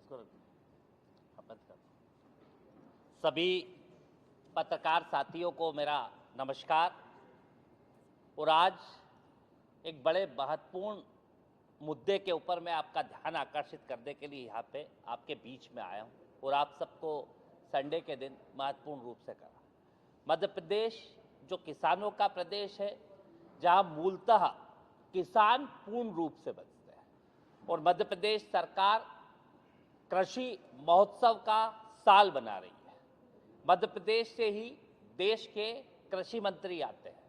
इसको बंद कर दो। सभी पत्रकार साथियों को मेरा नमस्कार। और आज एक बड़े महत्वपूर्ण मुद्दे के ऊपर मैं आपका ध्यान आकर्षित करने के लिए यहाँ पे आपके बीच में आया हूँ और आप सबको संडे के दिन महत्वपूर्ण रूप से करा। मध्य प्रदेश जो किसानों का प्रदेश है, जहाँ मूलतः किसान पूर्ण रूप से बचते हैं और मध्य प्रदेश सरकार कृषि महोत्सव का साल बना रही है। मध्य प्रदेश से ही देश के कृषि मंत्री आते हैं,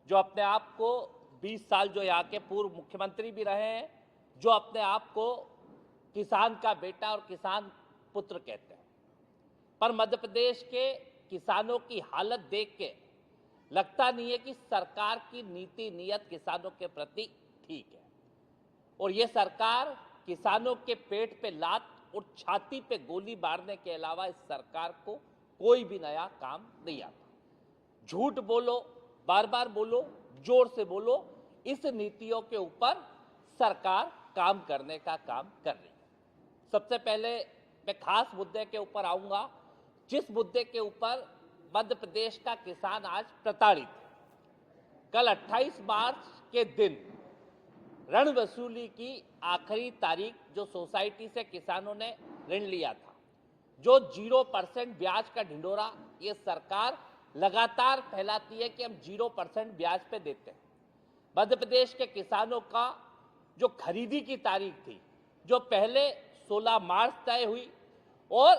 जो अपने आप को 20 साल जो यहाँ के पूर्व मुख्यमंत्री भी रहे हैं, जो अपने आप को किसान का बेटा और किसान पुत्र कहते हैं। पर मध्य प्रदेश के किसानों की हालत देख के लगता नहीं है कि सरकार की नीति नियत किसानों के प्रति ठीक है। और ये सरकार किसानों के पेट पे लात और छाती पे गोली मारने के अलावा इस सरकार को कोई भी नया काम नहीं आता। झूठ बोलो, बार बार बोलो, जोर से बोलो, इस नीतियों के ऊपर सरकार काम करने का काम कर रही है। सबसे पहले मैं खास मुद्दे के ऊपर आऊंगा, जिस मुद्दे के ऊपर मध्य प्रदेश का किसान आज प्रताड़ित है। कल 28 मार्च के दिन ऋण वसूली की आखिरी तारीख, जो सोसाइटी से किसानों ने ऋण लिया था, जो 0% ब्याज का ढिंढोरा ये सरकार लगातार फैलाती है कि हम 0% ब्याज पे देते हैं। मध्य प्रदेश के किसानों का जो खरीदी की तारीख थी, जो पहले 16 मार्च तय हुई और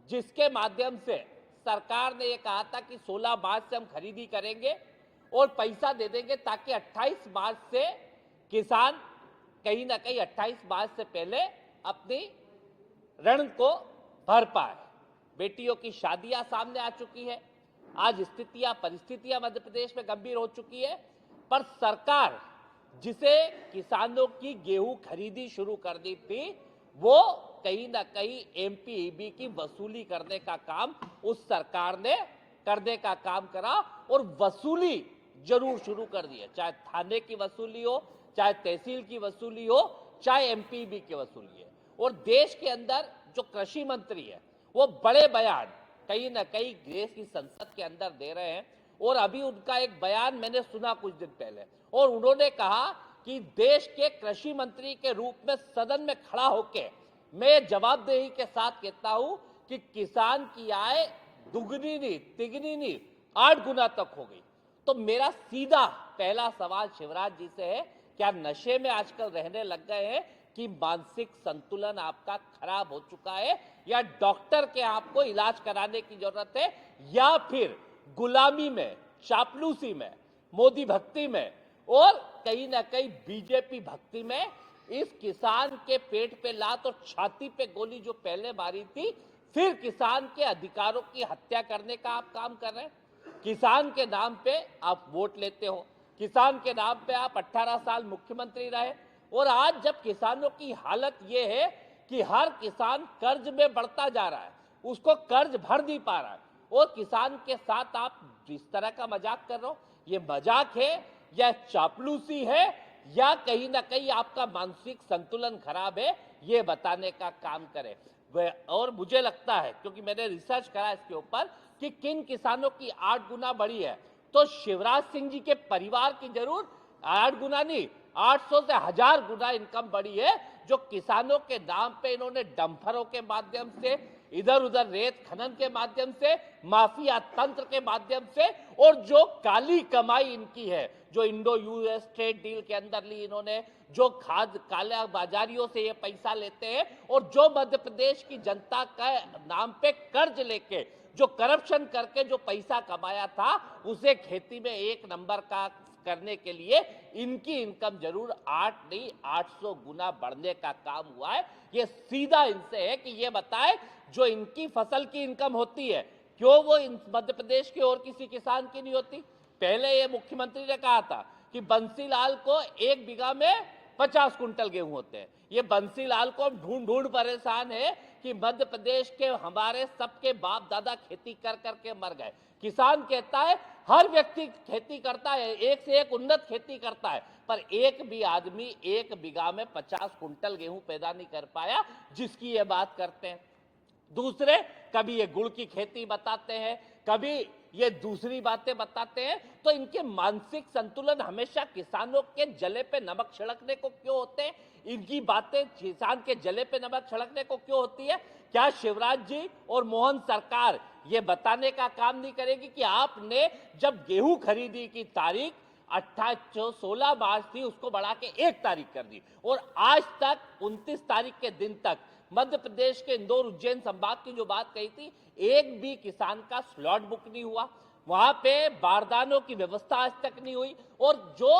जिसके माध्यम से सरकार ने ये कहा था कि 16 मार्च से हम खरीदी करेंगे और पैसा दे देंगे, ताकि 28 मार्च से किसान कहीं ना कहीं 28 मार्च से पहले अपनी ऋण को भर पाए। बेटियों की शादियां सामने आ चुकी है। आज परिस्थितियां मध्य प्रदेश में गंभीर हो चुकी है, पर सरकार जिसे किसानों की गेहूं खरीदी शुरू कर दी थी, वो कहीं ना कहीं एमपीईबी की वसूली करने का काम उस सरकार ने करने का काम करा और वसूली जरूर शुरू कर दी है। चाहे थाने की वसूली हो, चाहे तहसील की वसूली हो, चाहे एमपीईबी की वसूली है। और देश के अंदर जो कृषि मंत्री है, वो बड़े बयान कहीं ना कहीं देश की संसद के अंदर दे रहे हैं। और अभी उनका एक बयान मैंने सुना कुछ दिन पहले, और उन्होंने कहा कि देश के कृषि मंत्री के रूप में सदन में खड़ा होकर मैं जवाबदेही के साथ कहता हूं कि किसान की आय दुगनी नहीं, तिगनी नहीं, 8 गुना तक हो गई। तो मेरा सीधा पहला सवाल शिवराज जी से है, क्या नशे में आजकल रहने लग गए हैं कि मानसिक संतुलन आपका खराब हो चुका है, या डॉक्टर के आपको इलाज कराने की जरूरत है, या फिर गुलामी में, चापलूसी में, मोदी भक्ति में और कहीं ना कहीं बीजेपी भक्ति में इस किसान के पेट पे लात और छाती पे गोली जो पहले मारी थी, फिर किसान के अधिकारों की हत्या करने का आप काम कर रहे हैं। किसान के नाम पे आप वोट लेते हो, किसान के नाम पे आप 18 साल मुख्यमंत्री रहे, और आज जब किसानों की हालत ये है कि हर किसान कर्ज में बढ़ता जा रहा है, उसको कर्ज भर नहीं पा रहा है, और किसान के साथ आप जिस तरह का मजाक कर रहे हो, ये मजाक है या चापलूसी है या कहीं ना कहीं आपका मानसिक संतुलन खराब है, ये बताने का काम करें। और मुझे लगता है, क्योंकि मैंने रिसर्च करा इसके ऊपर कि किन किसानों की 8 गुना बढ़ी है, तो शिवराज सिंह जी के परिवार की जरूर 8 गुना नहीं, 800 से 1000 गुना इनकम बढ़ी है, जो किसानों के नाम पे इन्होंने डंफरों के माध्यम से, इधर उधर रेत खनन के माध्यम से, माफिया तंत्र के माध्यम से, और जो काली कमाई इनकी है, जो इंडो यूएस ट्रेड डील के अंदर ली इन्होंने, जो खाद काले बाजारियों से ये पैसा लेते हैं, और जो मध्य प्रदेश की जनता का नाम पे कर्ज लेके जो करप्शन करके जो पैसा कमाया था, उसे खेती में 1 नंबर का करने के लिए इनकी इनकम जरूर 8 नहीं 800 गुना बढ़ने का काम हुआ है। ये सीधा इनसे है कि ये बताए, जो इनकी फसल की इनकम होती है, क्यों वो मध्य प्रदेश के और किसी किसान की नहीं होती। पहले ये मुख्यमंत्री ने कहा था कि बंसीलाल को 1 बीघा में 50 कुंटल गेहूं होते हैं। ये बंसीलाल को ढूंढ ढूंढ परेशान है कि मध्य प्रदेश के हमारे सबके बाप दादा खेती कर करके मर गए। किसान कहता है हर व्यक्ति खेती करता है, एक से एक उन्नत खेती करता है, पर एक भी आदमी एक बीघा में 50 कुंटल गेहूं पैदा नहीं कर पाया जिसकी ये बात करते हैं। दूसरे कभी ये गुड़ की खेती बताते हैं, कभी ये दूसरी बातें बताते हैं। तो इनके मानसिक संतुलन हमेशा किसानों के जले पे नमक छिड़कने को क्यों होते हैं? इनकी बातें किसान के जले पे नमक छिड़कने को क्यों होती है? क्या शिवराज जी और मोहन सरकार ये बताने का काम नहीं करेगी कि आपने जब गेहूं खरीदी की तारीख 16 मार्च थी उसको बढ़ा के 1 तारीख कर दी, और आज तक 29 तारीख के दिन तक मध्य प्रदेश के इंदौर उज्जैन संभाग की जो बात कही थी, एक भी किसान का स्लॉट बुक नहीं हुआ, वहां पे बारदानों की व्यवस्था आज तक नहीं हुई, और जो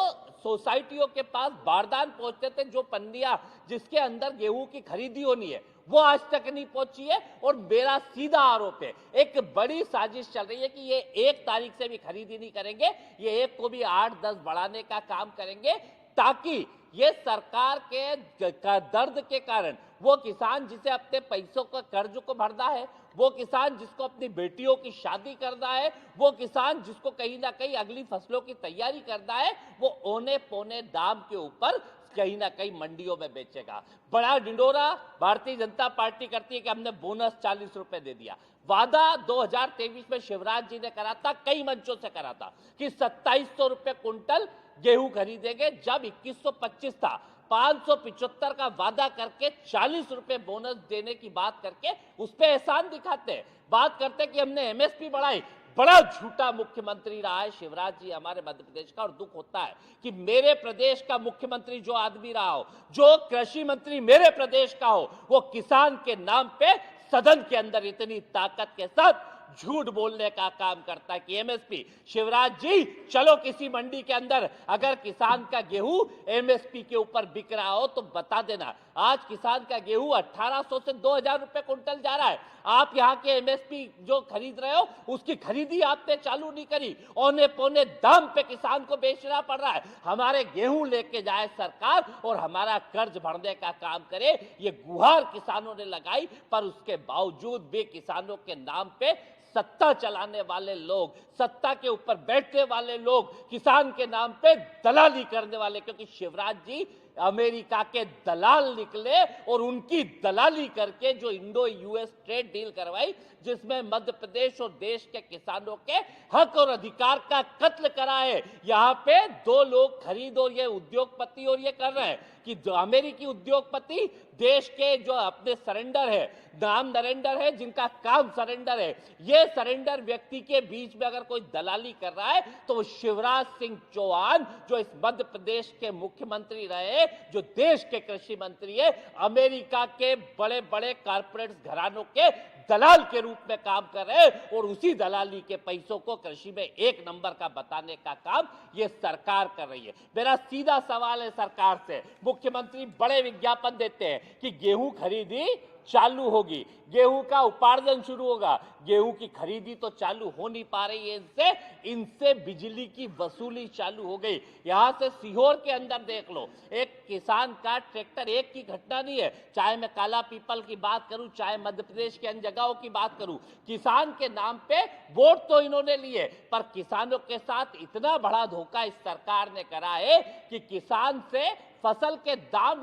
सोसाइटियों के पास बारदान पहुंचते थे, जो पन्नियां जिसके अंदर गेहूं की खरीदी होनी है, वो आज तक नहीं पहुंची है। और मेरा सीधा आरोप है, एक बड़ी साजिश चल रही है कि ये 1 तारीख से भी खरीदी नहीं करेंगे, ये 1 को भी 8-10 बढ़ाने का काम करेंगे, ताकि ये सरकार के दर्द के कारण वो किसान जिसे अपने पैसों का कर्ज को भरना है, वो किसान जिसको अपनी बेटियों की शादी करना है, वो किसान जिसको कहीं ना कहीं अगली फसलों की तैयारी करना है, वो औने पौने दाम के ऊपर कहीं ना कहीं मंडियों में बेचेगा। बड़ा ढिंडोरा भारतीय जनता पार्टी करती है कि हमने बोनस 40 रुपए दे दिया। वादा 2023 में शिवराज जी ने करा था, कई मंचों से करा था कि 2700 रुपए कुंटल गेहूं खरीदेंगे। जब 2125 था, 575 का वादा करके 40 रुपए बोनस देने की बात करके उस पर एहसान दिखाते हैं, बात करते कि हमने एमएसपी बढ़ाई। बड़ा झूठा मुख्यमंत्री रहा है शिवराज जी हमारे मध्य प्रदेश का, और दुख होता है कि मेरे प्रदेश का मुख्यमंत्री जो आदमी रहा हो, जो कृषि मंत्री मेरे प्रदेश का हो, वो किसान के नाम पे सदन के अंदर इतनी ताकत के साथ झूठ बोलने का काम करता है कि एमएसपी। शिवराज जी, चलो किसी मंडी के अंदर अगर किसान का गेहूं एमएसपी के ऊपर बिक रहा हो तो बता देना। आज किसान का गेहूं 1800 से 2000 रुपए कुंटल जा रहा है। आप यहां के एमएसपी जो खरीद रहे हो उसकी खरीदी आपने चालू नहीं करी, औने पौने दाम पे किसान को बेचना पड़ रहा है। हमारे गेहूं लेके जाए सरकार और हमारा कर्ज भरने का काम करे, ये गुहार किसानों ने लगाई, पर उसके बावजूद भी किसानों के नाम पे सत्ता चलाने वाले लोग, सत्ता के ऊपर बैठने वाले लोग, किसान के नाम पे दलाली करने वाले, क्योंकि शिवराज जी अमेरिका के दलाल निकले और उनकी दलाली करके जो इंडो यूएस ट्रेड डील करवाई, जिसमें मध्य प्रदेश और देश के किसानों के हक और अधिकार का कत्ल करा है। यहाँ पे 2 लोग खरीद और ये उद्योगपति और ये कर रहे हैं कि जो अमेरिकी उद्योगपति देश के जो अपने सरेंडर है, नाम नरेंडर है, जिनका काम सरेंडर है, ये सरेंडर व्यक्ति के बीच में अगर कोई दलाली कर रहा है तो वो शिवराज सिंह चौहान जो इस मध्य प्रदेश के मुख्यमंत्री रहे, जो देश के कृषि मंत्री है, अमेरिका के बड़े बड़े कारपोरेट घरानों के दलाल के रूप में काम कर रहे हैं, और उसी दलाली के पैसों को कृषि में 1 नंबर का बताने का काम ये सरकार कर रही है। मेरा सीधा सवाल है सरकार से, मुख्यमंत्री बड़े विज्ञापन देते हैं कि गेहूं खरीदी चालू होगी, गेहूं का उपार्जन शुरू होगा, गेहूं की खरीदी तो चालू हो नहीं पा रही है, इनसे बिजली की वसूली चालू हो गई। यहां से सीहोर के अंदर देख लो, एक किसान का ट्रैक्टर, एक की घटना नहीं है, चाहे मैं काला पीपल की बात करूं, चाहे मध्य प्रदेश के अन्य जगहों की बात करूं, किसान के नाम पे वोट तो इन्होंने लिए, पर किसानों के साथ इतना बड़ा धोखा इस सरकार ने करा है कि किसान से फसल के दाम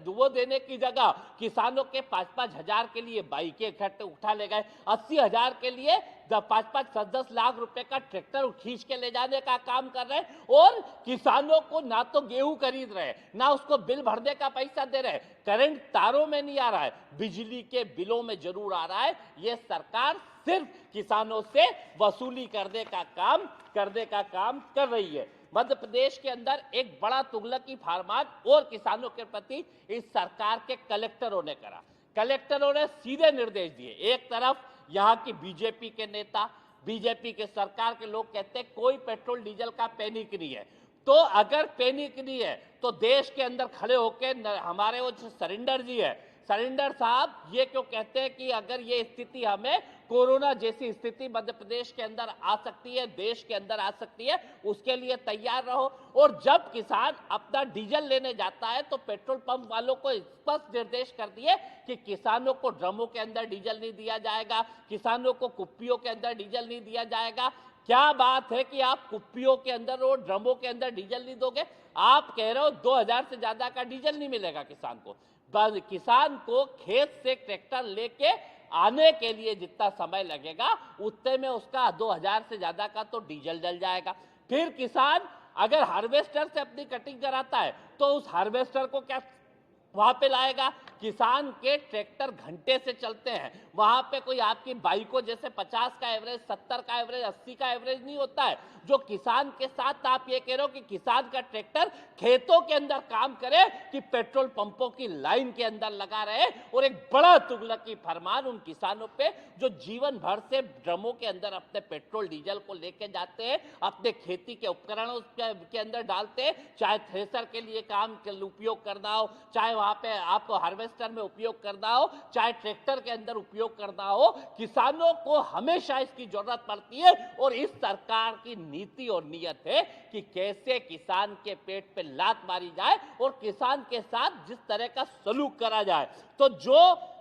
वो देने की जगह किसानों के 5-5 हजार के लिए बाइकें इकट्ठे उठा ले गए, 80 हजार के लिए 5-5, 10-10 लाख रुपए का ट्रैक्टर खींच के ले जाने का काम कर रहे हैं, और किसानों को ना तो गेहूं खरीद रहे हैं, ना उसको बिल भरने का पैसा दे रहे हैं। करंट तारों में नहीं आ रहा है, बिजली के बिलों में जरूर आ रहा है। ये सरकार सिर्फ किसानों से वसूली करने का काम कर रही है। मध्य प्रदेश के अंदर एक बड़ा तुगलकी फरमान और किसानों के प्रति इस सरकार के कलेक्टरों ने करा। कलेक्टरों ने सीधे निर्देश दिए। एक तरफ यहाँ की बीजेपी के नेता, बीजेपी के सरकार के लोग कहते हैं कोई पेट्रोल डीजल का पैनिक नहीं है, तो अगर पैनिक नहीं है तो देश के अंदर खड़े होकर हमारे वो सरेंडर जी है, सरेंडर साहब ये क्यों कहते हैं कि अगर ये स्थिति हमें कोरोना जैसी स्थिति मध्य प्रदेश के अंदर आ सकती है, देश के अंदर आ सकती है, उसके लिए तैयार रहो। और जब किसान अपना डीजल लेने जाता है तो पेट्रोल पंप वालों को स्पष्ट निर्देश कर दिए कि किसानों को ड्रमों के अंदर डीजल नहीं दिया जाएगा, किसानों को कुप्पियों के अंदर डीजल नहीं दिया जाएगा। क्या बात है कि आप कुप्पियों के अंदर और ड्रमों के अंदर डीजल नहीं दोगे? आप कह रहे हो 2000 से ज्यादा का डीजल नहीं मिलेगा किसान को। किसान को खेत से ट्रैक्टर लेके आने के लिए जितना समय लगेगा उतने में उसका 2000 से ज्यादा का तो डीजल जल जाएगा। फिर किसान अगर हार्वेस्टर से अपनी कटिंग कराता है तो उस हार्वेस्टर को क्या वहां पे लाएगा? किसान के ट्रैक्टर घंटे से चलते हैं, वहां पे कोई आपकी बाइकों जैसे 50 का एवरेज, 70 का एवरेज, 80 का एवरेज नहीं होता है। जो किसान के साथ आप ये कह रहे हो कि किसान का ट्रैक्टर खेतों के अंदर काम करे कि पेट्रोल पंपों की लाइन के अंदर लगा रहे, और एक बड़ा तुगलकी फरमान उन किसानों पे जो जीवन भर से ड्रमों के अंदर अपने पेट्रोल डीजल को लेके जाते हैं, अपने खेती के उपकरणों के अंदर डालते हैं, चाहे थ्रेसर के लिए काम के उपयोग करना हो, चाहे वहां पे आपको हार्वेस्टर में उपयोग करना हो, चाहे ट्रैक्टर के अंदर उपयोग करना हो। किसानों को हमेशा इसकी जरूरत पड़ती है और इस सरकार की नीति और नियत है कि कैसे किसान के पेट पे लात मारी जाए और किसान के साथ जिस तरह का सलूक करा जाए। तो जो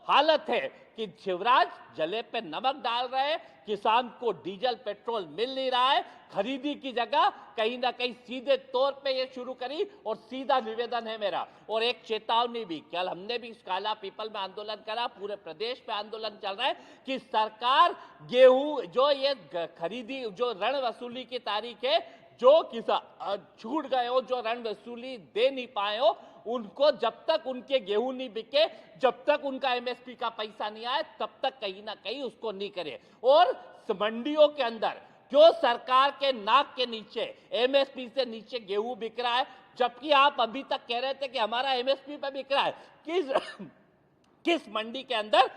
हालत है कि शिवराज जले पे नमक डाल रहे हैं, किसान को डीजल पेट्रोल मिल नहीं रहा है, खरीदी की जगह कहीं ना कहीं सीधे तौर पे ये शुरू करी। और सीधा निवेदन है मेरा और एक चेतावनी भी, कल हमने भी काला पीपल में आंदोलन करा, पूरे प्रदेश में आंदोलन चल रहा है कि सरकार गेहूं जो ये खरीदी, जो ऋण वसूली की तारीख है, जो किसान छूट गए हो, जो ऋण वसूली दे नहीं पाए हो, उनको जब तक उनके गेहूं नहीं बिके, जब तक उनका एमएसपी का पैसा नहीं आए, तब तक कहीं ना कहीं उसको नहीं करे। और मंडियों के अंदर क्यों सरकार के नाक के नीचे एमएसपी से नीचे गेहूं बिक रहा है, जबकि आप अभी तक कह रहे थे कि हमारा एमएसपी पे बिक रहा है? किस मंडी के अंदर